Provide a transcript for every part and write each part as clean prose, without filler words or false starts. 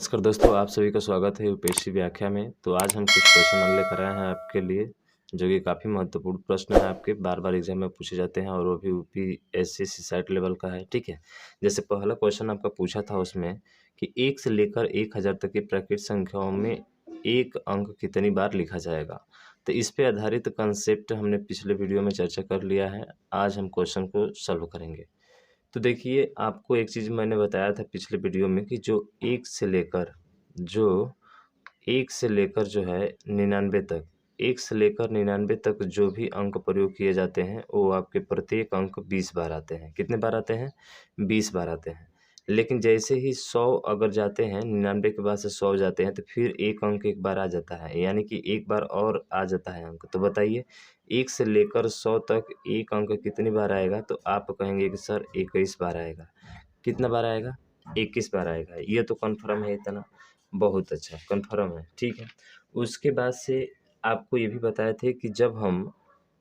नमस्कार दोस्तों, आप सभी का स्वागत है यूपीएससी व्याख्या में। तो आज हम कुछ क्वेश्चन लेकर आए हैं आपके लिए, जो कि काफ़ी महत्वपूर्ण प्रश्न है, आपके बार-बार एग्जाम में पूछे जाते हैं और वो भी यूपीएससी सीसैट लेवल का है, ठीक है। जैसे पहला क्वेश्चन आपका पूछा था उसमें कि 1 से लेकर 1000 तक की प्राकृत संख्याओं में एक अंक कितनी बार लिखा जाएगा। तो इस पे आधारित कंसेप्ट हमने पिछले वीडियो में चर्चा कर लिया है। आज हम क्वेश्चन को सॉल्व करेंगे। तो देखिए, आपको एक चीज़ मैंने बताया था पिछले वीडियो में कि जो 1 से लेकर जो है 99 तक, 1 से लेकर 99 तक जो भी अंक प्रयोग किए जाते हैं, वो आपके प्रत्येक अंक 20 बार आते हैं। कितने बार आते हैं? 20 बार आते हैं। लेकिन जैसे ही 100 अगर जाते हैं, 99 के बाद से 100 जाते हैं, तो फिर एक अंक एक बार आ जाता है, यानी कि एक बार और आ जाता है अंक। तो बताइए, 1 से लेकर 100 तक एक अंक कितनी बार आएगा? तो आप कहेंगे कि सर 21 बार आएगा। कितना बार आएगा? 21 बार आएगा। ये तो कन्फर्म है इतना? बहुत अच्छा, कन्फर्म है, ठीक है। उसके बाद से आपको ये भी बताए थे कि जब हम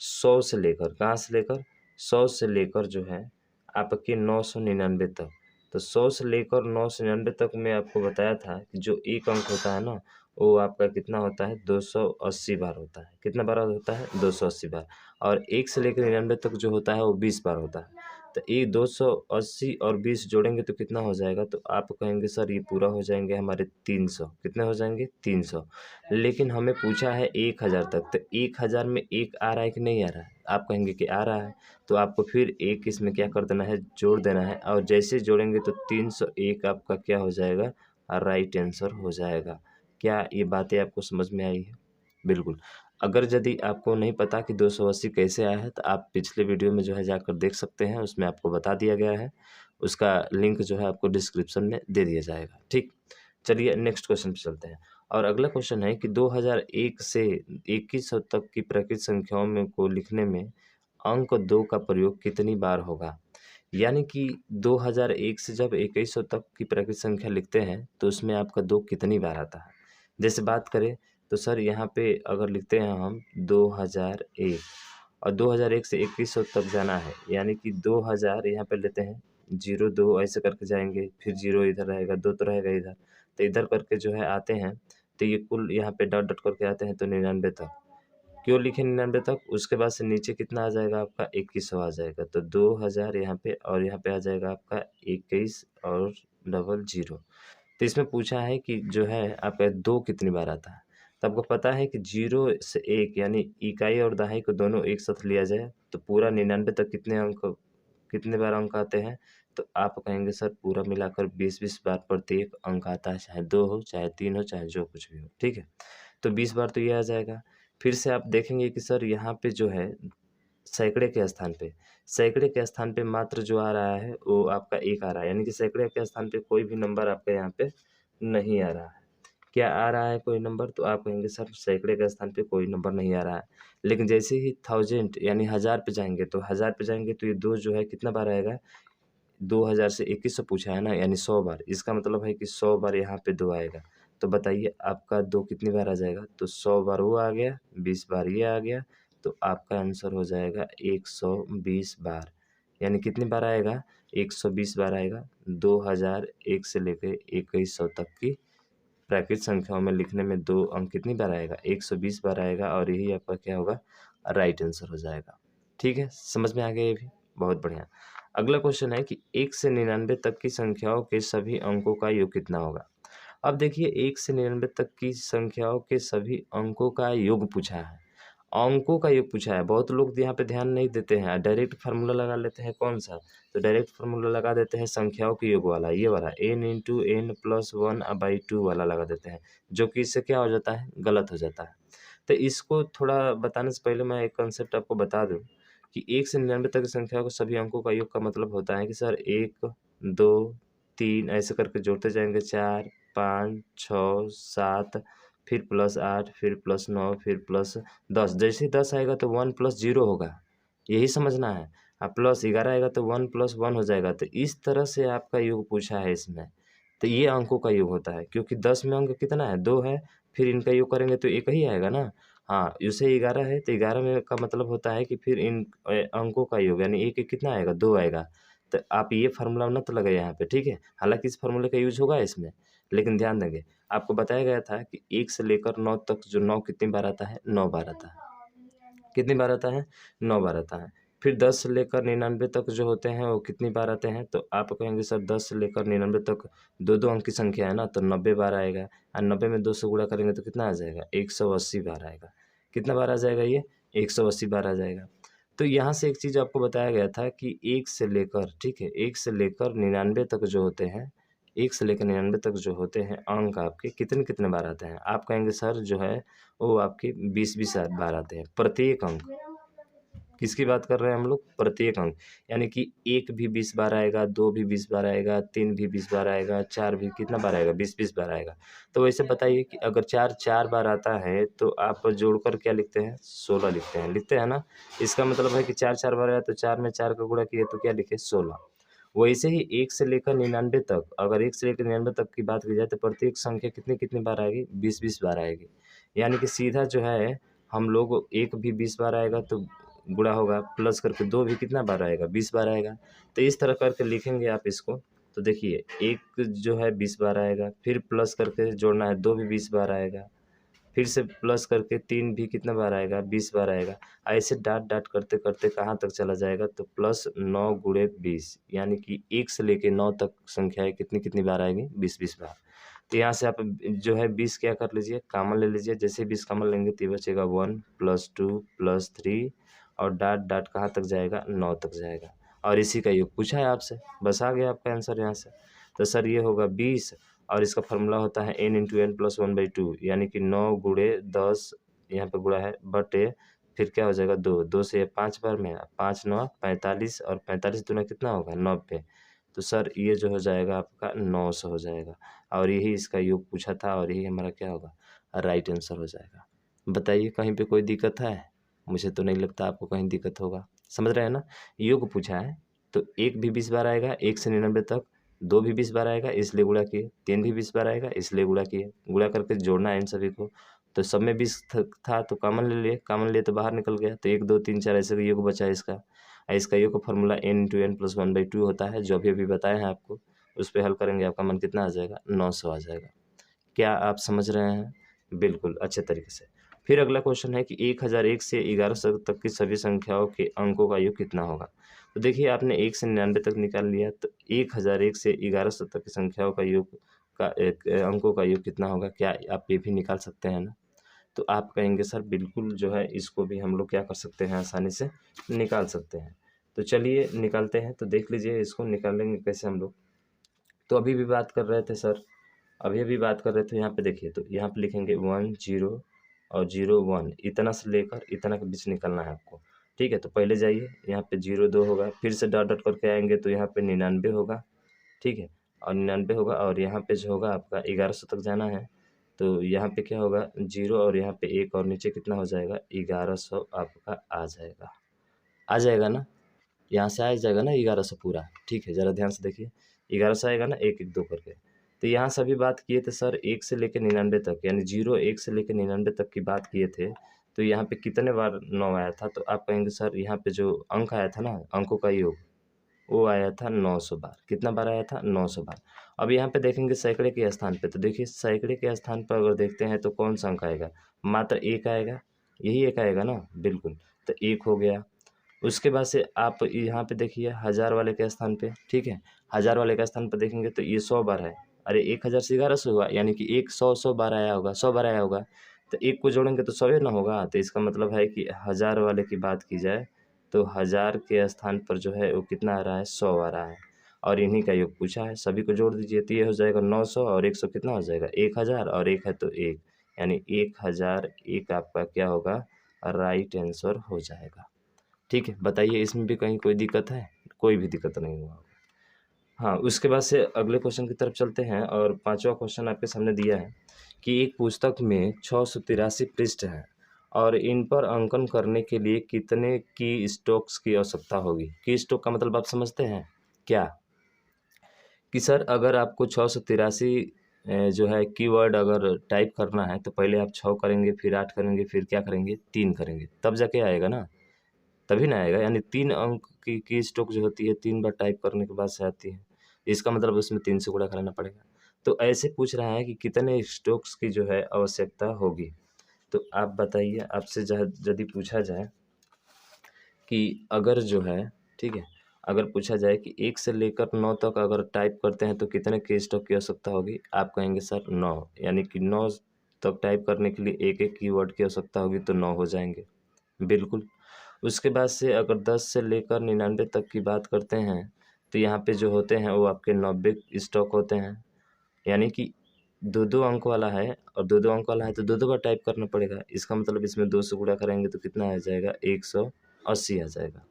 100 से लेकर, कहाँ से लेकर? 100 से लेकर जो है आपके 999 तक, तो 100 से लेकर 999 तक मैं आपको बताया था कि जो एक अंक होता है ना, वो आपका कितना होता है? 280 बार होता है। कितना बार होता है? 280 बार। और 1 से लेकर 99 तक जो होता है वो 20 बार होता है। तो ये 280 और 20 जोड़ेंगे तो कितना हो जाएगा? तो आप कहेंगे सर ये पूरा हो जाएंगे हमारे 300। कितने हो जाएंगे? 300। लेकिन हमें पूछा है 1000 तक, तो 1000 में एक आ रहा है कि नहीं आ रहा है? आप कहेंगे कि आ रहा है, तो आपको फिर एक इसमें क्या कर देना है? जोड़ देना है। और जैसे जोड़ेंगे तो 301 आपका क्या हो जाएगा? राइट आंसर हो जाएगा। क्या ये बातें आपको समझ में आई है? बिल्कुल। अगर यदि आपको नहीं पता कि 280 कैसे आया है, तो आप पिछले वीडियो में जो है जाकर देख सकते हैं, उसमें आपको बता दिया गया है। उसका लिंक जो है आपको डिस्क्रिप्शन में दे दिया जाएगा, ठीक। चलिए नेक्स्ट क्वेश्चन पे चलते हैं। और अगला क्वेश्चन है कि 2001 से 2100 तक की प्राकृत संख्याओं में को लिखने में अंक 2 का प्रयोग कितनी बार होगा? यानी कि 2001 से जब 2100 तक की प्राकृत संख्या लिखते हैं, तो उसमें आपका 2 कितनी बार आता है? जैसे बात करें तो सर यहाँ पे अगर लिखते हैं हम 2001 और 2001 से 2100 तक जाना है, यानी कि 2000 यहाँ पे लेते हैं, 02 ऐसे करके जाएँगे, फिर 0 इधर रहेगा, 2 तो रहेगा इधर, तो इधर करके जो है आते हैं, तो ये कुल यहाँ पे डॉट डॉट करके आते हैं तो 99 तक। क्यों लिखे 99 तक? उसके बाद से नीचे कितना आ जाएगा आपका? 2100 आ जाएगा। तो 2000 यहाँ पे और यहाँ पे आ जाएगा आपका 21 और डबल 0। तो इसमें पूछा है कि जो है आपका 2 कितनी बार आता है? तो आपको पता है कि 0 से 1 यानी इकाई और दहाई को दोनों एक साथ लिया जाए, तो पूरा 99 तक कितने बार अंक आते हैं? तो आप कहेंगे सर पूरा मिलाकर 20-20 बार प्रत्येक अंक आता है, चाहे 2 हो, चाहे 3 हो, चाहे जो कुछ भी हो, ठीक है? तो 20 बार तो ये आ जाएगा। फिर से आप देखेंगे कि सर यहाँ पे जो है सैकड़े के स्थान पे मात्र जो आ रहा है वो आपका 1 आ रहा है, यानी कि सैकड़े के स्थान पे कोई भी नंबर आपका यहाँ पे नहीं आ रहा है। क्या आ रहा है कोई नंबर? तो आप कहेंगे सर सैकड़े के स्थान पे कोई नंबर नहीं आ रहा है। लेकिन जैसे ही 1000 यानी 1000 पे जाएँगे, तो 1000 पे जाएँगे तो ये 2 जो है कितना बार आएगा? 2000 से 2100 पूछा है ना, यानी 100 बार। इसका मतलब है कि 100 बार यहाँ पे 2 आएगा। तो बताइए आपका 2 कितनी बार आ जाएगा? तो 100 बार वो आ गया, 20 बार ये आ गया, तो आपका आंसर हो जाएगा 120 बार। यानी कितनी बार आएगा? 120 बार आएगा। 2001 से लेके 2100 तक की प्राकृत संख्याओं में लिखने में 2 अंक कितनी बार आएगा? 120 बार आएगा और यही आपका क्या होगा? राइट आंसर हो जाएगा। ठीक है, समझ में आ गया ये भी? बहुत बढ़िया। अगला क्वेश्चन है कि 1 से 99 तक की संख्याओं के सभी अंकों का योग कितना होगा? अब देखिए 1 से 99 तक की संख्याओं के सभी अंकों का योग पूछा है। अंकों का योग पूछा है। बहुत लोग यहाँ पे ध्यान नहीं देते हैं, डायरेक्ट फार्मूला लगा लेते हैं। कौन सा? तो डायरेक्ट फार्मूला लगा देते हैं संख्याओं के योग वाला, ये वाला n इंटू एन प्लस 1/2 वाला लगा देते हैं, जो कि इससे क्या हो जाता है? गलत हो जाता है। तो इसको थोड़ा बताने से पहले मैं एक कंसेप्ट आपको बता दूँ कि 1 से 99 तक की संख्या को सभी अंकों का योग का मतलब होता है कि सर 1, 2, 3 ऐसे करके जोड़ते जाएँगे, 4, 5, 6, 7 फिर प्लस 8 फिर प्लस 9 फिर प्लस 10। जैसे ही 10 आएगा तो 1 प्लस 0 होगा, यही समझना है। प्लस 11 आएगा तो 1 प्लस 1 हो जाएगा। तो इस तरह से आपका योग पूछा है इसमें। तो ये अंकों का योग होता है, क्योंकि 10 में अंक कितना है? 2 है, फिर इनका योग करेंगे तो 1 ही आएगा ना। हाँ, जैसे 11 है तो 11 में का मतलब होता है कि फिर इन अंकों का योग यानी 1-1 कितना आएगा? 2 आएगा। तो आप ये फ़ॉर्मूला मत लगाइए यहाँ पे, ठीक है? हालाँकि इस फ़ॉर्मूले का यूज़ होगा इसमें, लेकिन ध्यान देंगे, आपको बताया गया था कि 1 से लेकर 9 तक जो 9 कितनी बार आता है? 9 बार आता है। कितनी बार आता है? 9 बार आता है। फिर 10 से लेकर 99 तक जो होते हैं वो कितनी बार आते हैं? तो आप कहेंगे सर 10 से लेकर 99 तक 2-2 अंक की संख्या है ना, तो 90 बार आएगा और 90 में 2 से गुणा करेंगे तो कितना आ जाएगा? 180 बार आएगा। कितना बार आ जाएगा ये? 180 बार आ जाएगा। तो यहाँ से एक चीज़ आपको बताया गया था कि 1 से लेकर, ठीक है, 1 से लेकर 99 तक जो होते हैं, 1 से लेकर 99 तक जो होते हैं अंक आपके कितने-कितने बार आते हैं? आप कहेंगे सर जो है वो आपके 20-20 बार आते हैं, प्रत्येक अंक। किसकी बात कर रहे हैं हम लोग? प्रत्येक अंक। यानी कि 1 भी 20 बार आएगा, 2 भी 20 बार आएगा, 3 भी 20 बार आएगा, 4 भी कितना बार आएगा? 20-20 बार आएगा। तो वैसे बताइए कि अगर 4 4 बार आता है तो आप जोड़कर क्या लिखते हैं? 16 लिखते हैं, लिखते हैं ना? इसका मतलब है कि 4 4 बार आया तो 4 में 4 का गुणा किए तो क्या लिखे? 16। वैसे ही 1 से लेकर 99 तक, अगर 1 से लेकर 99 तक की बात की जाए तो प्रत्येक संख्या कितनी-कितनी बार आएगी? 20-20 बार आएगी। यानी कि सीधा जो है हम लोग 1 भी 20 बार आएगा तो गुणा होगा, प्लस करके 2 भी कितना बार आएगा? 20 बार आएगा। तो इस तरह करके लिखेंगे आप इसको, तो देखिए 1 जो है 20 बार आएगा, फिर प्लस करके जोड़ना है 2 भी 20 बार आएगा, फिर से प्लस करके 3 भी कितना बार आएगा? 20 बार आएगा। ऐसे डॉट-डॉट करते-करते कहाँ तक चला जाएगा? तो प्लस 9 गुणे 20, यानी कि 1 से लेके 9 तक संख्याएँ कितनी-कितनी बार आएँगी? 20-20 बार। तो यहाँ से आप जो है 20 क्या कर लीजिए? कॉमन ले लीजिए। जैसे ही 20 कॉमन लेंगे तो ये बचेगा 1 + 2 + 3 और डॉट-डॉट कहाँ तक जाएगा? 9 तक जाएगा। और इसी का योग पूछा है आपसे, बस आ गया आपका आंसर यहाँ से। तो सर ये होगा 20 और इसका फ़ॉर्मूला होता है n × n + 1/2, यानी कि 9 गुणे 10, यहाँ पे गुणा है, बटे फिर क्या हो जाएगा 2, 2 से ये 5 बार में 5 9 45 और 45 दूना कितना होगा? 90। तो सर ये जो हो जाएगा आपका 900 हो जाएगा और यही इसका योग पूछा था और यही हमारा क्या होगा? राइट आंसर हो जाएगा। बताइए कहीं पे कोई दिक्कत है? मुझे तो नहीं लगता आपको कहीं दिक्कत होगा। समझ रहे हैं ना? योग पूछा है तो 1 भी 20 बार आएगा 1 से 99 तक, 2 भी 20 बार आएगा इसलिए गुणा किए, 3 भी 20 बार आएगा इसलिए गुणा किए। गुणा करके जोड़ना है इन सभी को। तो सब में 20 था तो कॉमन ले लिए, कॉमन लिए तो बाहर निकल गया। तो 1 2 3 4 ऐसे योग बचा इसका। इसका योग का फ़ॉर्मूला n × n + 1/2 होता है, जो अभी-अभी बताया है आपको। उस पे हल करेंगे आपका मन कितना आ जाएगा? 900 आ जाएगा। क्या आप समझ रहे हैं? बिल्कुल, अच्छे तरीके से। फिर अगला क्वेश्चन है कि 1001 से 1100 तक की सभी संख्याओं के अंकों का योग कितना होगा? तो देखिए आपने 1 से 99 तक निकाल लिया, तो 1001 से 1100 तक की संख्याओं का योग का अंकों का योग कितना होगा? क्या आप ये भी निकाल सकते हैं ना? तो आप कहेंगे सर बिल्कुल जो है इसको भी हम लोग क्या कर सकते हैं, आसानी से निकाल सकते हैं। तो चलिए निकालते हैं, तो देख लीजिए इसको निकालेंगे कैसे हम लोग। तो अभी भी बात कर रहे थे सर, अभी-अभी बात कर रहे थे, यहाँ पे देखिए, तो यहाँ पे लिखेंगे 1 0 और 0 1, इतना से लेकर इतना के बीच निकालना है आपको। ठीक है, तो पहले जाइए, यहाँ पे 0 2 होगा, फिर से डॉट-डॉट करके आएँगे तो यहाँ पे 99 होगा, ठीक है? और 99 होगा और यहाँ पे जो होगा आपका 1100 तक जाना है, तो यहाँ पे क्या होगा 0 और यहाँ पे 1 और नीचे कितना हो जाएगा? 1100 आपका आ जाएगा। आ जाएगा ना? यहाँ से आ जाएगा ना 1100 पूरा, ठीक है, ज़रा ध्यान से देखिए, 1100 आएगा ना 1 1 2 करके। तो यहाँ से अभी बात किए थे सर 1 से लेके 99 तक, यानी 0 1 से लेके 99 तक की बात किए थे, तो यहाँ पे कितने बार 9 आया था? तो आप कहेंगे सर यहाँ पे जो अंक आया था ना, अंकों का योग, वो आया था 900 बार। कितना बार आया था? 900 बार। अब यहाँ पे देखेंगे सैकड़े के स्थान पे, तो देखिए सैकड़े के स्थान पर अगर देखते हैं तो कौन सा अंक आएगा? मात्र 1 आएगा, यही 1 आएगा ना? बिल्कुल, तो 1 हो गया। उसके बाद से आप यहाँ पे देखिए हज़ार वाले के स्थान पे, ठीक है? हज़ार वाले के स्थान पे देखेंगे तो ये 100 बार है। अरे 1000 से 1100 हुआ, यानी कि 1 100 बार आया होगा, 100 बार आया होगा। तो 1 को जोड़ेंगे तो 100 ही ना होगा। तो इसका मतलब है कि हज़ार वाले की बात की जाए तो हज़ार के स्थान पर जो है वो कितना आ रहा है? 100 आ रहा है और इन्हीं का योग पूछा है। सभी को जोड़ दीजिए तो ये हो जाएगा 900 और 100 कितना हो जाएगा? 1000 और 1 है तो 1, यानी 1001 आपका क्या होगा? राइट आंसर हो जाएगा। ठीक है, बताइए इसमें भी कहीं कोई दिक्कत है? कोई भी दिक्कत नहीं हुआ। हाँ, उसके बाद से अगले क्वेश्चन की तरफ चलते हैं और 5वां क्वेश्चन आपके सामने दिया है कि एक पुस्तक में 683 पृष्ठ हैं और इन पर अंकन करने के लिए कितने की स्ट्रोक्स की आवश्यकता होगी? की स्ट्रोक का मतलब आप समझते हैं? क्या? कि सर अगर आपको 683 जो है कीवर्ड अगर टाइप करना है तो पहले आप 6 करेंगे, फिर 8 करेंगे, फिर क्या करेंगे? 3 करेंगे, तब जाके आएगा ना? तभी ना आएगा, यानी 3 अंक की स्ट्रोक जो होती है 3 बार टाइप करने के बाद से आती है। इसका मतलब उसमें 3 से गुणा कराना पड़ेगा। तो ऐसे पूछ रहा है कि कितने स्टॉक्स की जो है आवश्यकता होगी। तो आप बताइए, आपसे यदि पूछा जाए कि अगर जो है, ठीक है, अगर पूछा जाए कि 1 से लेकर 9 तक अगर टाइप करते हैं तो कितने के स्टॉक की आवश्यकता होगी? आप कहेंगे सर 9, यानी कि 9 तक टाइप करने के लिए एक-एक कीवर्ड की आवश्यकता होगी तो 9 हो जाएँगे। बिल्कुल। उसके बाद से अगर 10 से लेकर 99 तक की बात करते हैं, तो यहाँ पे जो होते हैं वो आपके 90 स्टॉक होते हैं। यानी कि 2-2 अंक वाला है और 2-2 अंक वाला है तो 2-2 बार टाइप करना पड़ेगा। इसका मतलब इसमें 2 से गुणा करेंगे तो कितना आ जाएगा? 180 आ जाएगा।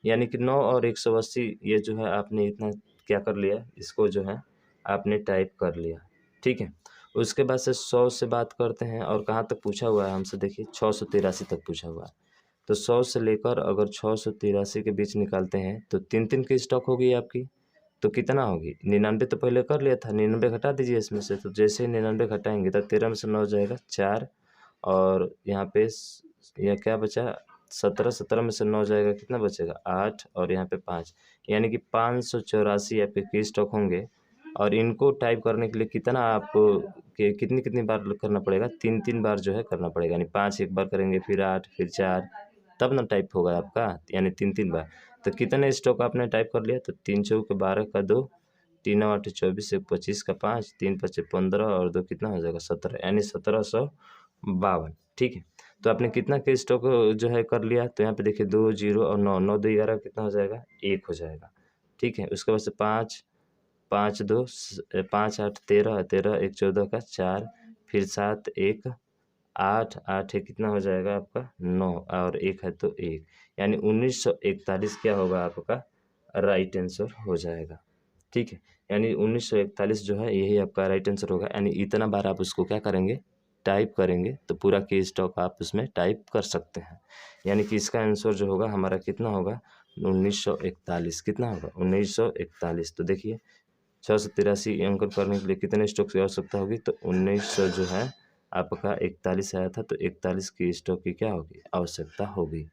यानी कि 9 और 180 ये जो है आपने इतना क्या कर लिया, इसको जो है आपने टाइप कर लिया, ठीक है। उसके बाद से 100 से बात करते हैं और कहाँ तक पूछा हुआ है हमसे, देखिए 683 तक पूछा हुआ है। तो 100 से लेकर अगर 683 के बीच निकालते हैं तो 3-3 की स्टॉक होगी आपकी, तो कितना होगी? 99 तो पहले कर लिया था, 99 घटा दीजिए इसमें से, तो जैसे ही 99 घटाएँगे तो 13 में से 9 जाएगा 4 और यहाँ पे यह क्या बचा 17, 17 में से 9 जाएगा कितना बचेगा 8 और यहाँ पे 5, यानी कि 584 आपके की स्टॉक होंगे। और इनको टाइप करने के लिए कितना आपको कितनी-कितनी बार करना पड़ेगा? 3-3 बार जो है करना पड़ेगा, यानी 5 एक बार करेंगे, फिर 8, फिर 4, तब ना टाइप होगा आपका, यानी 3-3 बार। तो कितने स्टॉक आपने टाइप कर लिया? तो 3 चौके 12 का 2, 3 8 24, 1 25 का 5, 3 5 15 और 2 कितना हो जाएगा 17, यानी 1752, ठीक है। तो आपने कितना के स्टॉक जो है कर लिया? तो यहाँ पे देखिए 2 0 और 9, 9 2 11 कितना हो जाएगा? 1 हो जाएगा, ठीक है। उसके बाद से 5 5 2 5 8 13, 13 1 14 का 4, फिर 7 1 8, 8 एक कितना हो जाएगा आपका 9 और 1 है तो 1, यानी 1941 क्या होगा आपका राइट आंसर हो जाएगा, ठीक है। यानी 1941 जो है यही आपका राइट आंसर होगा, यानी इतना बार आप उसको क्या करेंगे? टाइप करेंगे तो पूरा की स्टॉक आप उसमें टाइप कर सकते हैं। यानी कि इसका आंसर जो होगा हमारा कितना होगा? 1941, कितना होगा? 1941। तो देखिए 683 अंक करने के लिए कितने स्टॉक की आवश्यकता होगी? तो 1900 जो है आपका 41 आया था, तो 41 की स्टॉक की क्या होगी? आवश्यकता होगी।